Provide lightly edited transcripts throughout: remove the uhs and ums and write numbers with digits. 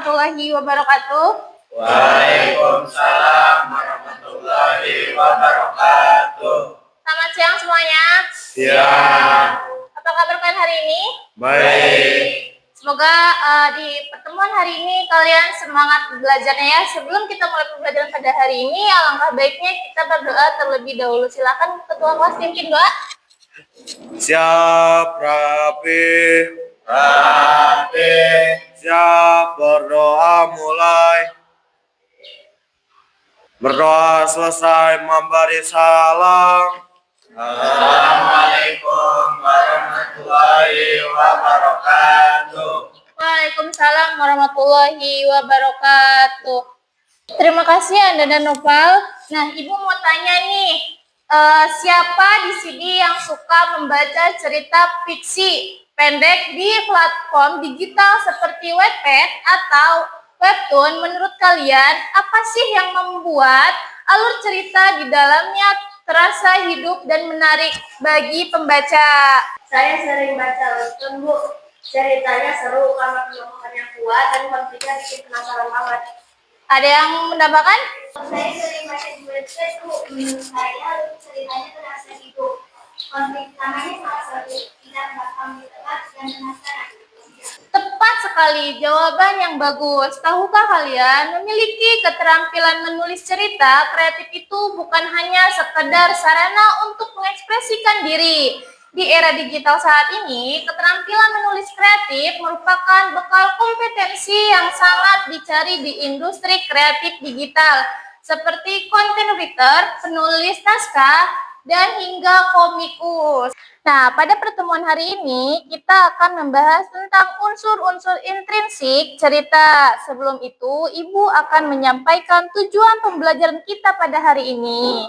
warahmatullahi wabarakatuh. Waalaikumsalam warahmatullahi wabarakatuh. Selamat siang semuanya. Siang. Apa kabar kalian hari ini? Baik. Semoga di pertemuan hari ini kalian semangat belajarnya ya. Sebelum kita mulai pembelajaran pada hari ini, alangkah baiknya kita berdoa terlebih dahulu. Silakan ketua kelas pimpin doa. Siap, rapi. Siap, berdoa mulai. Berdoa selesai memberi salam. Assalamualaikum warahmatullahi wabarakatuh. Waalaikumsalam warahmatullahi wabarakatuh. Terima kasih Anda dan Nopal. Nah, Ibu mau tanya nih, siapa di sini yang suka membaca cerita fiksi pendek di platform digital seperti Wattpad atau Webtoon? Menurut kalian, apa sih yang membuat alur cerita di dalamnya terasa hidup dan menarik bagi pembaca? Saya sering baca Webtoon, Bu. Ceritanya seru karena tokohnya kuat dan konfliknya bikin penasaran banget. Ada yang menambahkan? Saya sering baca di website, Bu. Menurut saya ceritanya terasa hidup. Konflik utamanya sangat seru, tidak gampang ditebak dan penasaran. Tepat sekali, jawaban yang bagus. Tahukah kalian, memiliki keterampilan menulis cerita kreatif itu bukan hanya sekedar sarana untuk mengekspresikan diri. Di era digital saat ini, keterampilan menulis kreatif merupakan bekal kompetensi yang sangat dicari di industri kreatif digital, seperti content writer, penulis naskah, dan hingga komikus. Nah, pada pertemuan hari ini kita akan membahas tentang unsur-unsur intrinsik cerita. Sebelum itu, Ibu akan menyampaikan tujuan pembelajaran kita pada hari ini.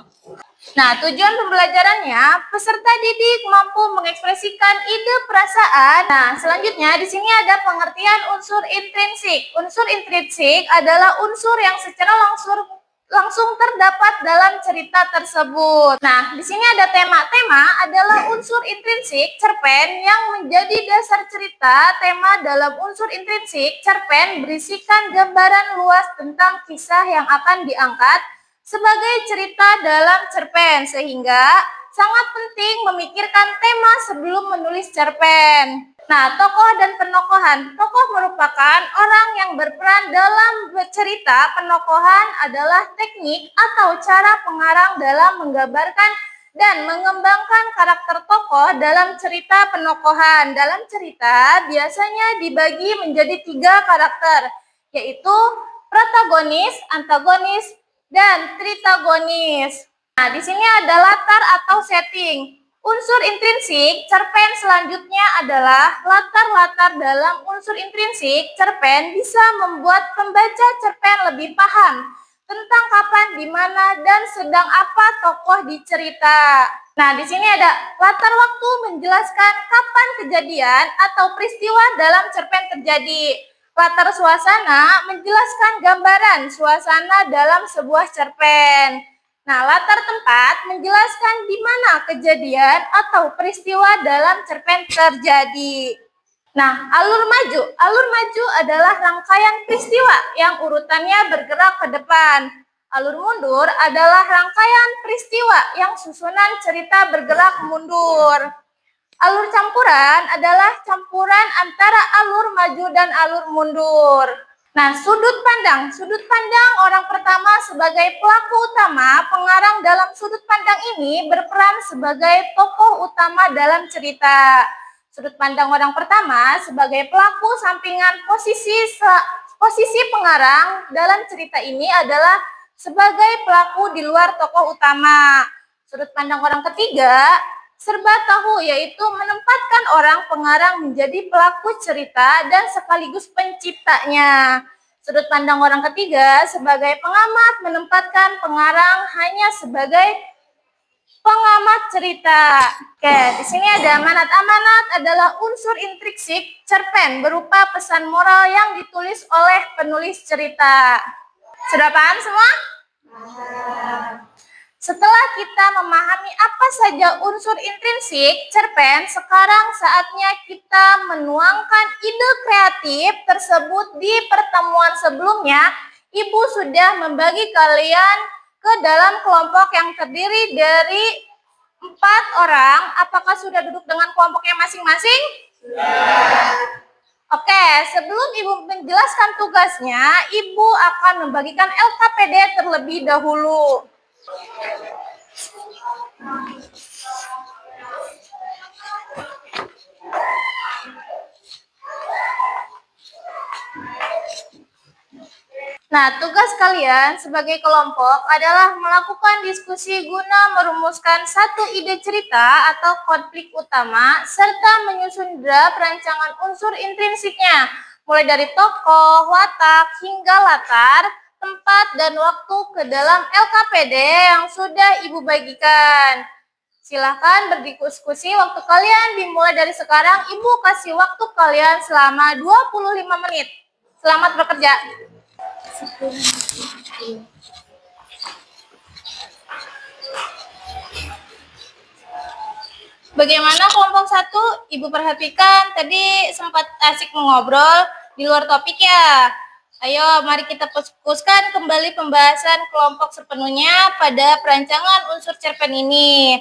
Nah, tujuan pembelajarannya, peserta didik mampu mengekspresikan ide perasaan. Nah, selanjutnya di sini ada pengertian unsur intrinsik. Unsur intrinsik adalah unsur yang secara langsung terdapat dalam cerita tersebut. Nah, di sini ada tema. Tema adalah unsur intrinsik cerpen yang menjadi dasar cerita. Tema dalam unsur intrinsik cerpen berisikan gambaran luas tentang kisah yang akan diangkat sebagai cerita dalam cerpen, sehingga sangat penting memikirkan tema sebelum menulis cerpen. Nah, tokoh dan penokohan. Tokoh merupakan orang yang berperan dalam cerita. Penokohan adalah teknik atau cara pengarang dalam menggambarkan dan mengembangkan karakter tokoh dalam cerita penokohan. Dalam cerita biasanya dibagi menjadi 3 karakter, yaitu protagonis, antagonis, dan tritagonis. Nah, di sini ada latar atau setting. Unsur intrinsik cerpen selanjutnya adalah latar-latar. Dalam unsur intrinsik cerpen bisa membuat pembaca cerpen lebih paham tentang kapan, di mana, dan sedang apa tokoh di cerita. Nah, di sini ada latar waktu menjelaskan kapan kejadian atau peristiwa dalam cerpen terjadi. Latar suasana menjelaskan gambaran suasana dalam sebuah cerpen. Nah, latar tempat menjelaskan di mana kejadian atau peristiwa dalam cerpen terjadi. Nah, alur maju. Alur maju adalah rangkaian peristiwa yang urutannya bergerak ke depan. Alur mundur adalah rangkaian peristiwa yang susunan cerita bergerak mundur. Alur campuran adalah campuran antara alur maju dan alur mundur. Nah, sudut pandang. Sudut pandang orang pertama sebagai pelaku utama. Pengarang dalam sudut pandang ini berperan sebagai tokoh utama dalam cerita. Sudut pandang orang pertama sebagai pelaku sampingan. Posisi pengarang dalam cerita ini adalah sebagai pelaku di luar tokoh utama. Sudut pandang orang ketiga serba tahu, yaitu menempatkan orang pengarang menjadi pelaku cerita dan sekaligus penciptanya. Sudut pandang orang ketiga sebagai pengamat menempatkan pengarang hanya sebagai pengamat cerita. Oke, di sini ada amanat. Amanat adalah unsur intrinsik cerpen berupa pesan moral yang ditulis oleh penulis cerita. Sudah paham semua? Setelah kita memahami apa saja unsur intrinsik cerpen, sekarang saatnya kita menuangkan ide kreatif tersebut. Di pertemuan sebelumnya, Ibu sudah membagi kalian ke dalam kelompok yang terdiri dari 4 orang. Apakah sudah duduk dengan kelompoknya masing-masing? Oke, sebelum Ibu menjelaskan tugasnya, Ibu akan membagikan LKPD terlebih dahulu. Nah, tugas kalian sebagai kelompok adalah melakukan diskusi guna merumuskan satu ide cerita atau konflik utama, serta menyusun draft rancangan unsur intrinsiknya, mulai dari tokoh, watak, hingga latar, tempat, dan waktu ke dalam LKPD yang sudah Ibu bagikan. Silahkan berdiskusi, waktu kalian dimulai dari sekarang. Ibu kasih waktu kalian selama 25 menit. Selamat bekerja. Bagaimana kelompok 1? Ibu perhatikan tadi sempat asik mengobrol di luar topik ya. Ayo mari kita fokuskan kembali pembahasan kelompok sepenuhnya pada perancangan unsur cerpen ini.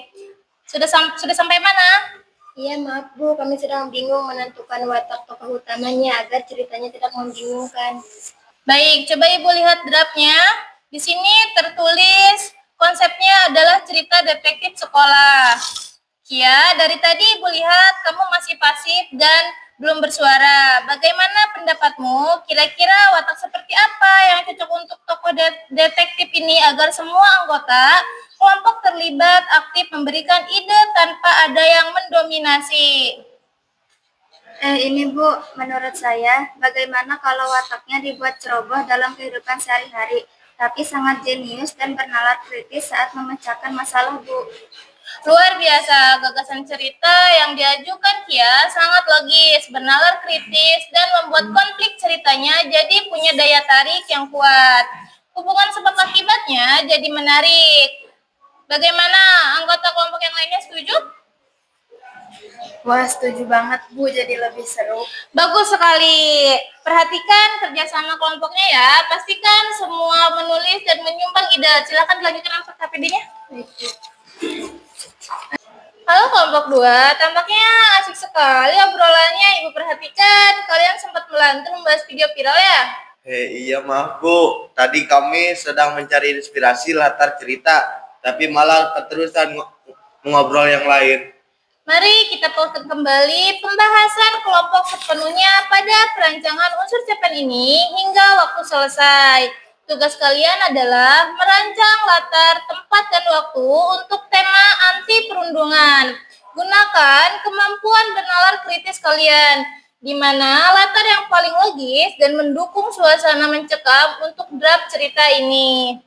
Sudah sampai mana? Iya, maaf Bu, kami sedang bingung menentukan watak tokoh utamanya agar ceritanya tidak membingungkan. Baik, coba Ibu lihat draftnya. Di sini tertulis konsepnya adalah cerita detektif sekolah. Kia, dari tadi Ibu lihat kamu masih pasif dan belum bersuara. Bagaimana pendapatmu? Kira-kira watak seperti apa yang cocok untuk tokoh detektif ini agar semua anggota kelompok terlibat aktif memberikan ide tanpa ada yang mendominasi? Ini Bu, menurut saya, bagaimana kalau wataknya dibuat ceroboh dalam kehidupan sehari-hari, tapi sangat jenius dan bernalar kritis saat memecahkan masalah, Bu. Luar biasa, gagasan cerita yang diajukan Kia sangat logis, bernalar kritis, dan membuat konflik ceritanya jadi punya daya tarik yang kuat. Hubungan sebab akibatnya jadi menarik. Bagaimana anggota kelompok yang lainnya setuju? Wah, setuju banget Bu, jadi lebih seru. Bagus sekali. Perhatikan kerjasama kelompoknya ya. Pastikan semua menulis dan menyumbang ide. Silakan dilanjutkan LKPD-nya. Halo kelompok 2, tampaknya asik sekali obrolannya. Ibu perhatikan, kalian sempat melantun membahas video viral ya? Iya maaf Bu, tadi kami sedang mencari inspirasi latar cerita, tapi malah keterusan ngobrol yang lain. Mari kita fokus kembali pembahasan kelompok sepenuhnya pada perancangan unsur cerpen ini hingga waktu selesai. Tugas kalian adalah merancang latar, tempat, dan waktu untuk tema anti perundungan. Gunakan kemampuan bernalar kritis kalian, di mana latar yang paling logis dan mendukung suasana mencekam untuk draft cerita ini.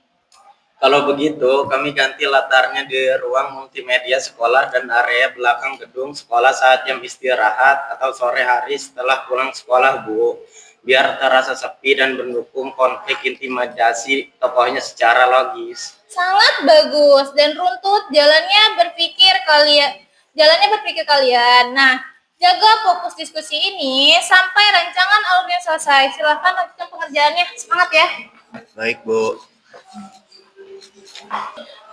Kalau begitu, kami ganti latarnya di ruang multimedia sekolah dan area belakang gedung sekolah saat jam istirahat atau sore hari setelah pulang sekolah, Bu. Biar terasa sepi dan mendukung konflik intimidasi tokohnya secara logis. Sangat bagus dan runtut jalannya berpikir kalian. Nah, jaga fokus diskusi ini sampai rancangan alurnya selesai. Silakan lanjutkan pengerjaannya. Semangat ya. Baik Bu.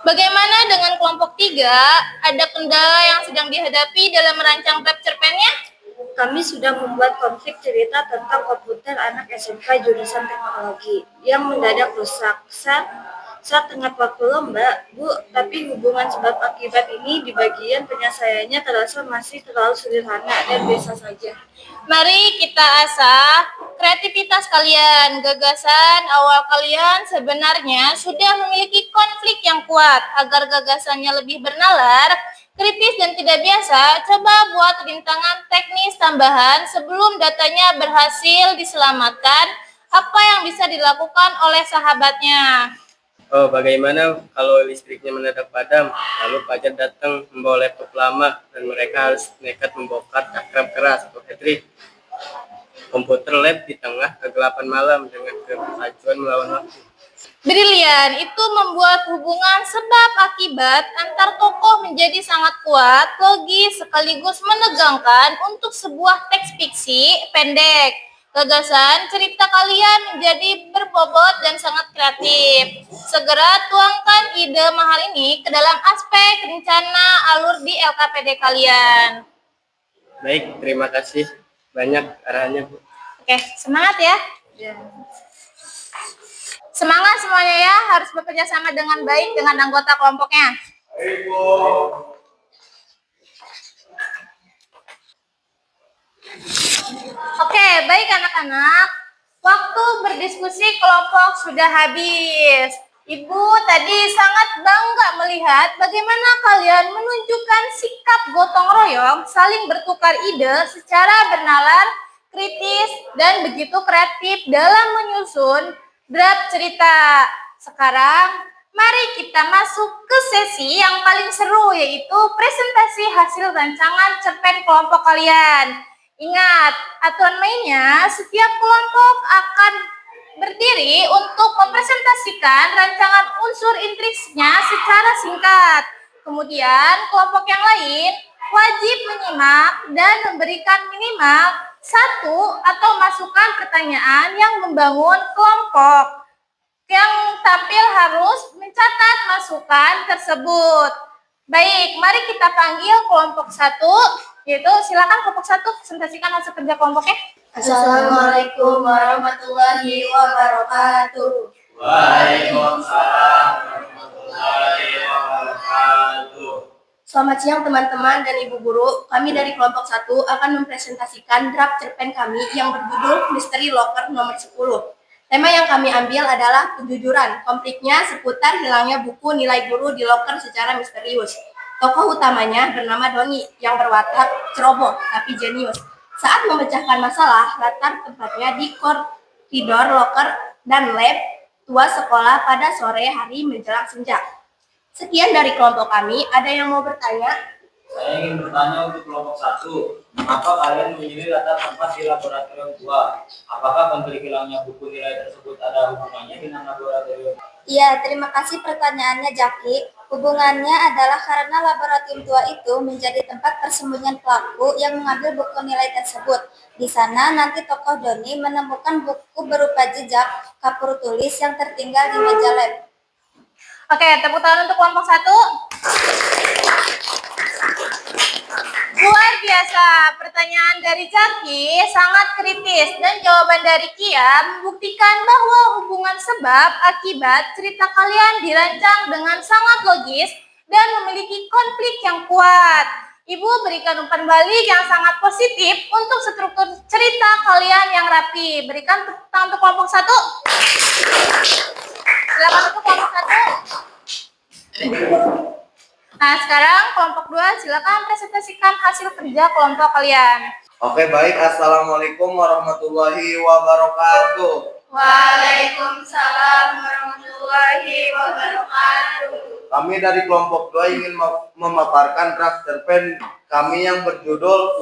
Bagaimana dengan kelompok 3? Ada kendala yang sedang dihadapi dalam merancang draft cerpennya? Kami sudah membuat konflik cerita tentang komputer anak SMK jurusan teknologi yang mendadak rusak saat tengah waktu lomba, Bu. Tapi hubungan sebab akibat ini di bagian penyelesaiannya terasa masih terlalu sederhana dan biasa saja. Mari kita asah kreativitas kalian. Gagasan awal kalian sebenarnya sudah memiliki konflik yang kuat. Agar gagasannya lebih bernalar, kritis, dan tidak biasa, coba buat rintangan teknis tambahan sebelum datanya berhasil diselamatkan. Apa yang bisa dilakukan oleh sahabatnya? Oh, bagaimana kalau listriknya mendadak padam, lalu Fajar datang membawa laptop lama dan mereka harus nekat membongkar cakram keras atau Hedrik komputer lab di tengah kegelapan malam dengan kemajuan melawan waktu. Brilian, itu membuat hubungan sebab akibat antar tokoh menjadi sangat kuat, logis, sekaligus menegangkan untuk sebuah teks fiksi pendek. Gagasan cerita kalian menjadi berbobot dan sangat kreatif. Segera tuangkan ide mahal ini ke dalam aspek rencana alur di LKPD kalian. Baik, terima kasih banyak arahannya, Bu. Oke, semangat ya. Semangat semuanya ya, harus bekerja sama dengan baik dengan anggota kelompoknya. Oke, baik anak-anak. Waktu berdiskusi kelompok sudah habis. Ibu tadi sangat bangga melihat bagaimana kalian menunjukkan sikap gotong royong, saling bertukar ide secara bernalar, kritis, dan begitu kreatif dalam menyusun draft cerita. Sekarang, mari kita masuk ke sesi yang paling seru, yaitu presentasi hasil rancangan cerpen kelompok kalian. Ingat, aturan mainnya, setiap kelompok akan berdiri untuk mempresentasikan rancangan unsur intriksnya secara singkat. Kemudian, kelompok yang lain wajib menyimak dan memberikan minimal satu atau masukan pertanyaan yang membangun kelompok. Yang tampil harus mencatat masukan tersebut. Baik, mari kita panggil kelompok 1. Yaitu silakan kelompok 1 presentasikan hasil kerja kelompoknya. Assalamualaikum warahmatullahi wabarakatuh. Waalaikumsalam warahmatullahi wabarakatuh. Selamat siang teman-teman dan ibu guru. Kami dari kelompok 1 akan mempresentasikan draft cerpen kami yang berjudul Misteri Loker nomor 10. Tema yang kami ambil adalah kejujuran. Konfliknya seputar hilangnya buku nilai guru di loker secara misterius. Tokoh utamanya bernama Doni yang berwatak ceroboh tapi jenius. Saat memecahkan masalah, latar tempatnya di koridor loker dan lab tua sekolah pada sore hari menjelang senja. Sekian dari kelompok kami. Ada yang mau bertanya? Saya ingin bertanya untuk kelompok 1. Mengapa kalian memilih latar tempat di laboratorium tua? Apakah konflik hilangnya buku nilai tersebut ada hubungannya dengan laboratorium? Iya, terima kasih pertanyaannya, Jaki. Hubungannya adalah karena laboratorium tua itu menjadi tempat persembunyian pelaku yang mengambil buku nilai tersebut. Di sana nanti tokoh Doni menemukan buku berupa jejak kapur tulis yang tertinggal di meja lab. Oke, tepuk tangan untuk kelompok 1. Luar biasa, pertanyaan dari Jaki sangat kritis dan jawaban dari Kia membuktikan bahwa hubungan sebab akibat cerita kalian dirancang dengan sangat logis dan memiliki konflik yang kuat. Ibu berikan umpan balik yang sangat positif untuk struktur cerita kalian yang rapi. Berikan tepuk tangan untuk kelompok 1. Silakan untuk kelompok 1. Nah, sekarang kelompok 2 silakan presentasikan hasil kerja kelompok kalian. Oke, baik. Assalamualaikum warahmatullahi wabarakatuh. Waalaikumsalam warahmatullahi wabarakatuh. Kami dari kelompok 2 ingin memaparkan draft cerpen kami yang berjudul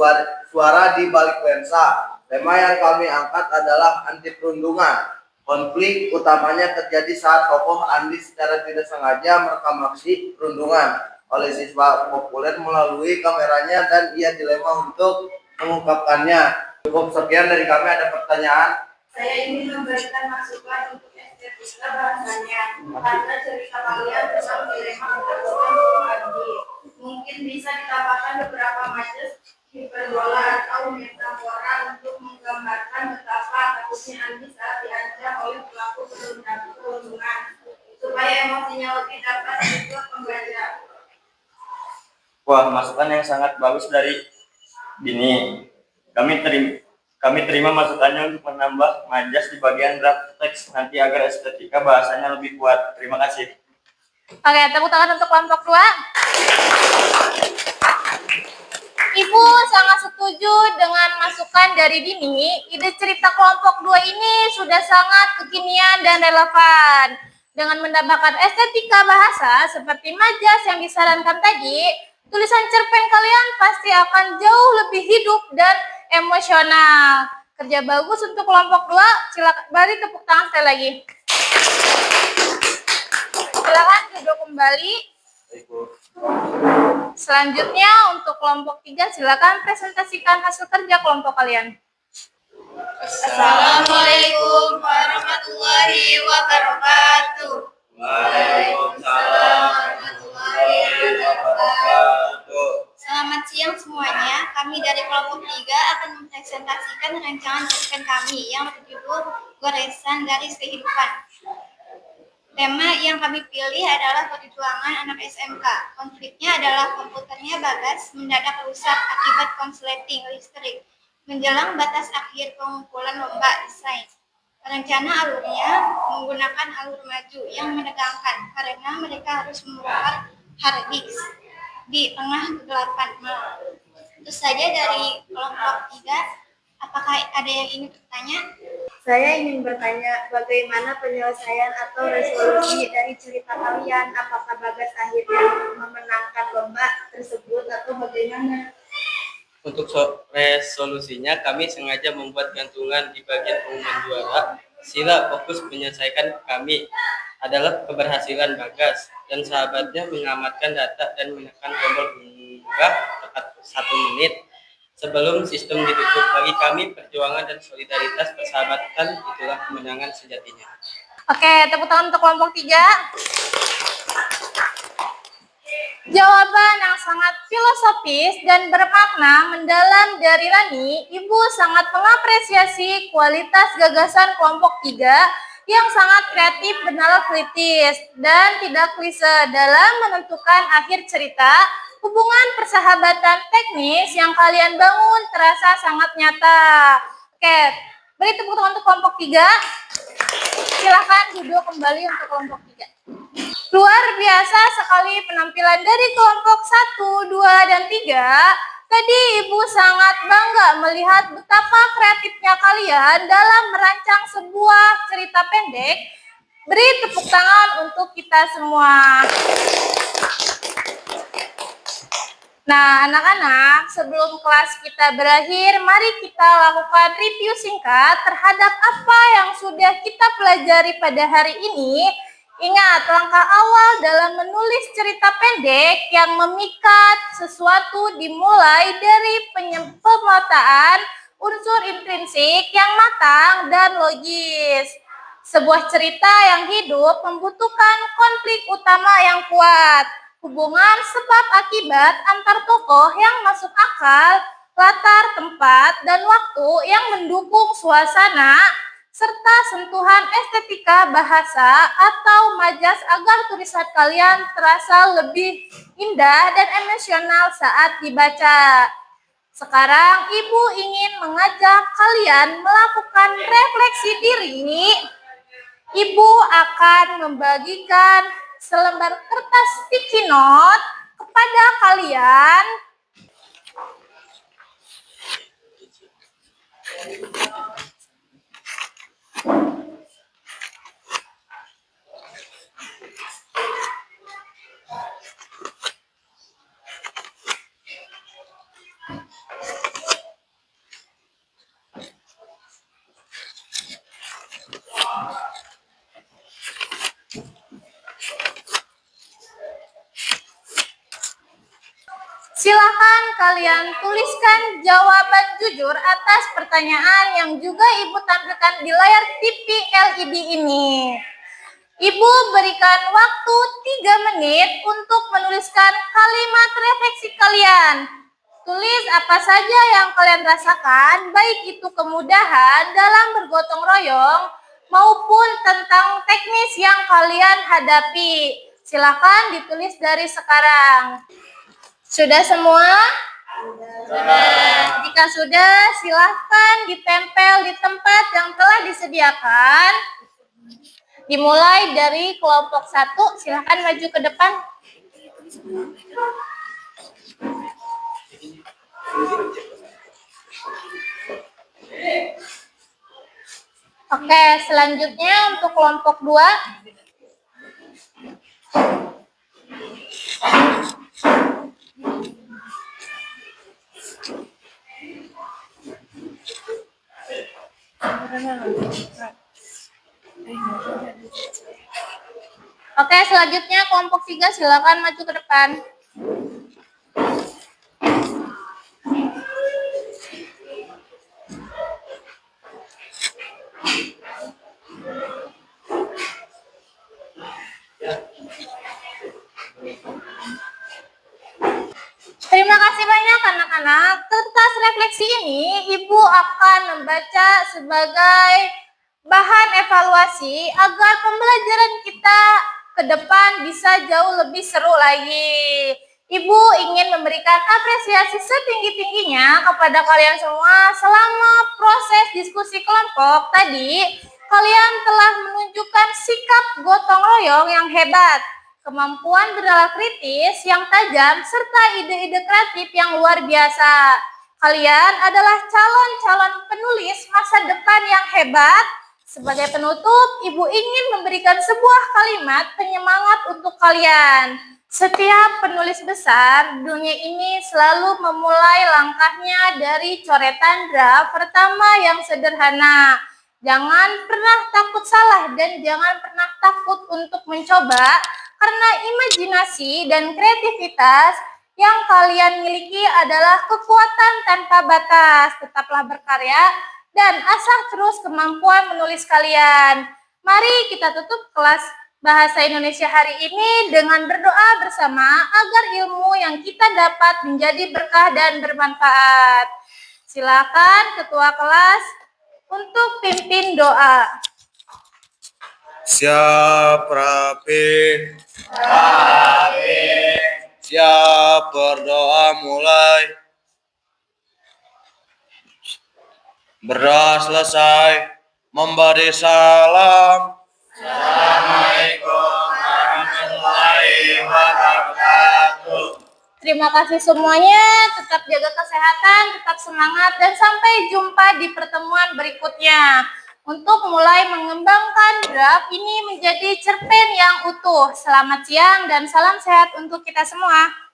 Suara di Balik Lensa. Tema yang kami angkat adalah anti perundungan. Konflik utamanya terjadi saat tokoh Andi secara tidak sengaja merekam aksi perundungan oleh siswa populer melalui kameranya dan ia dilema untuk mengungkapkannya. Cukup sekian dari kami. Ada pertanyaan? Saya ingin memberikan masukan untuk estetika bahasanya, karena cerita kalian tentang dilema ketakutan untuk Andi. Mungkin bisa ditambahkan beberapa majas hiperbola atau metafora untuk menggambarkan betapa takutnya Andi saat diancam oleh pelaku perundungan, supaya emosinya lebih dapat dibuat pembaca. Wah, masukan yang sangat bagus dari Dini. Kami terima masukannya untuk menambah majas di bagian draft teks nanti agar estetika bahasanya lebih kuat. Terima kasih. Oke, tepuk tangan untuk kelompok 2. Ibu sangat setuju dengan masukan dari Dini. Ide cerita kelompok 2 ini sudah sangat kekinian dan relevan. Dengan menambahkan estetika bahasa seperti majas yang disarankan tadi, tulisan cerpen kalian pasti akan jauh lebih hidup dan emosional. Kerja bagus untuk kelompok 2. Silakan beri tepuk tangan sekali lagi. silakan duduk kembali. Ibu. Selanjutnya untuk kelompok 3 silakan presentasikan hasil kerja kelompok kalian. Assalamualaikum warahmatullahi wabarakatuh. Waalaikumsalam warahmatullahi wabarakatuh. Selamat siang semuanya. Kami dari kelompok 3 akan mempresentasikan rancangan cerpen kami yang berjudul Goresan Garis Kehidupan. Tema yang kami pilih adalah perjuangan anak SMK. Konfliknya adalah komputernya Bagas mendadak rusak akibat konsleting listrik menjelang batas akhir pengumpulan lomba desain. Rencana alurnya menggunakan alur maju yang menegangkan karena mereka harus membongkar hard disk di tengah kegelapan malam. Itu saja dari kelompok 3. Apakah ada yang ingin bertanya? Saya ingin bertanya, bagaimana penyelesaian atau resolusi dari cerita kalian? Apakah Bagas akhirnya memenangkan lomba tersebut atau bagaimana? Untuk resolusinya, kami sengaja membuat gantungan di bagian pengumuman juara. Sila fokus menyelesaikan kami adalah keberhasilan Bagas dan sahabatnya mengamankan data dan menekan tombol unggah tepat 1 menit sebelum sistem ditutup. Bagi kami, perjuangan dan solidaritas persahabatan itulah kemenangan sejatinya. Oke, tepuk tangan untuk kelompok 3. Jawaban yang sangat filosofis dan bermakna mendalam dari Rani, Ibu sangat mengapresiasi kualitas gagasan kelompok 3 yang sangat kreatif, benar kritis, dan tidak klise dalam menentukan akhir cerita. Hubungan persahabatan teknis yang kalian bangun terasa sangat nyata. Oke, beri tepuk tangan untuk kelompok 3. Silakan duduk kembali untuk kelompok 3. Luar biasa sekali penampilan dari kelompok 1, 2, dan 3. Tadi Ibu sangat bangga melihat betapa kreatifnya kalian dalam merancang sebuah cerita pendek. Beri tepuk tangan untuk kita semua. Nah, anak-anak, sebelum kelas kita berakhir, mari kita lakukan review singkat terhadap apa yang sudah kita pelajari pada hari ini. Ingat, langkah awal dalam menulis cerita pendek yang memikat sesuatu dimulai dari pemetaan unsur intrinsik yang matang dan logis. Sebuah cerita yang hidup membutuhkan konflik utama yang kuat, hubungan sebab akibat antar tokoh yang masuk akal, latar tempat dan waktu yang mendukung suasana, serta sentuhan estetika bahasa atau majas agar tulisan kalian terasa lebih indah dan emosional saat dibaca. Sekarang Ibu ingin mengajak kalian melakukan refleksi diri. Ibu akan membagikan selembar kertas sticky note kepada kalian. Silakan kalian tuliskan jawaban jujur atas pertanyaan yang juga Ibu tampilkan di layar TV LED ini. Ibu berikan waktu 3 menit untuk menuliskan kalimat refleksi kalian. Tulis apa saja yang kalian rasakan, baik itu kemudahan dalam bergotong royong maupun tentang teknis yang kalian hadapi. Silakan ditulis dari sekarang. Sudah semua? Sudah. Jika sudah, silahkan ditempel di tempat yang telah disediakan. Dimulai dari kelompok 1, silahkan maju ke depan. Oke, selanjutnya untuk kelompok 2. Oke, selanjutnya kelompok 3 silakan maju ke depan. Terima kasih banyak anak-anak. Kertas refleksi ini Ibu akan membaca sebagai bahan evaluasi agar pembelajaran kita ke depan bisa jauh lebih seru lagi. Ibu ingin memberikan apresiasi setinggi-tingginya kepada kalian semua selama proses diskusi kelompok tadi. Kalian telah menunjukkan sikap gotong royong yang hebat, kemampuan bernalar kritis yang tajam, serta ide-ide kreatif yang luar biasa. Kalian adalah calon-calon penulis masa depan yang hebat. Sebagai penutup, Ibu ingin memberikan sebuah kalimat penyemangat untuk kalian. Setiap penulis besar dunia ini selalu memulai langkahnya dari coretan draft pertama yang sederhana. Jangan pernah takut salah dan jangan pernah takut untuk mencoba, karena imajinasi dan kreativitas yang kalian miliki adalah kekuatan tanpa batas. Tetaplah berkarya dan asah terus kemampuan menulis kalian. Mari kita tutup kelas Bahasa Indonesia hari ini dengan berdoa bersama agar ilmu yang kita dapat menjadi berkah dan bermanfaat. Silakan Ketua kelas untuk pimpin doa. Siap rapi. Siap berdoa mulai. Berdoa selesai. Memberi salam. Assalamualaikum warahmatullahi wabarakatuh. Terima kasih semuanya, tetap jaga kesehatan, tetap semangat, dan sampai jumpa di pertemuan berikutnya. Untuk mulai mengembangkan draft ini menjadi cerpen yang utuh. Selamat siang dan salam sehat untuk kita semua.